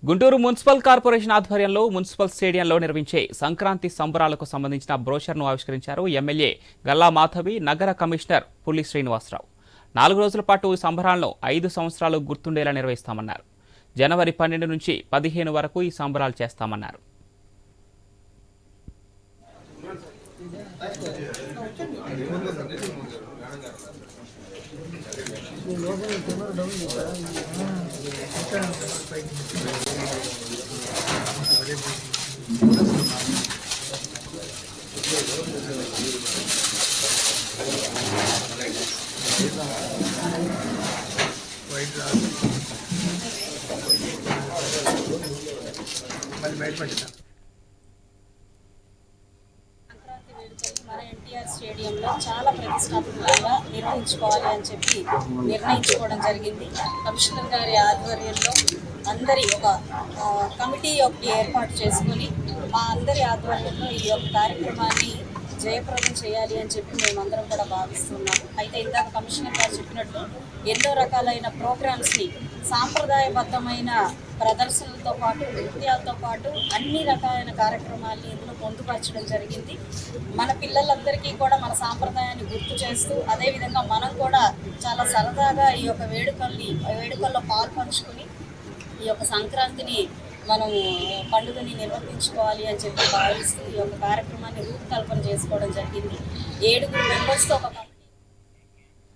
Guntur municipal corporation ఆధ్వర్యంలో municipal స్టేడియంలో నిర్వహించే సంక్రాంతి సంబరాలకు సంబంధించిన బ్రోషర్ను ఆవిష్కరించారు ఎమ్మెల్యే గల్లా మాధవి, నగర కమిషనర్ పుల్లి శ్రీనివాసరావు. 4 రోజుల పాటు ఈ సంబరాలను 5 సంవత్సరాలు గుర్తుండేలా నిర్వహిస్తామన్నారు. జనవరి 12 నుంచి 15 వరకు ఈ సంబరాలు చేస్తామన్నారు. మన ఎన్టీఆర్ స్టేడియంలో చాలా ప్రతిష్టాత్మకంగా నిర్వహించుకోవాలి అని చెప్పి నిర్ణయించుకోవడం జరిగింది. కమిషనర్ గారి ఆధ్వర్యంలో అందరి ఒక కమిటీ ఒకటి ఏర్పాటు చేసుకొని మా అందరి ఆధ్వర్యంలో ఈ యొక్క కార్యక్రమాన్ని జయప్రదం చేయాలి అని చెప్పి మేమందరం కూడా భావిస్తున్నాము. అయితే ఇందాక కమిషనర్ గారు చెప్పినట్టు ఎన్నో రకాలైన ప్రోగ్రామ్స్ని సాంప్రదాయబద్ధమైన ప్రదర్శనలతో పాటు నృత్యాలతో పాటు అన్ని రకాలైన కార్యక్రమాల్ని ఇందులో పొందుపరచడం జరిగింది. మన పిల్లలందరికీ కూడా మన సాంప్రదాయాన్ని గుర్తు చేస్తూ అదేవిధంగా మనం కూడా చాలా సరదాగా ఈ యొక్క వేడుకల్లో పాల్పంచుకొని ఈ యొక్క సంక్రాంతిని మనం పండుగని నిర్వర్తించుకోవాలి అని చెప్పి భావిస్తూ ఈ యొక్క కార్యక్రమాన్ని రూపకల్పన చేసుకోవడం జరిగింది. 7 మెంబర్స్తో ఒక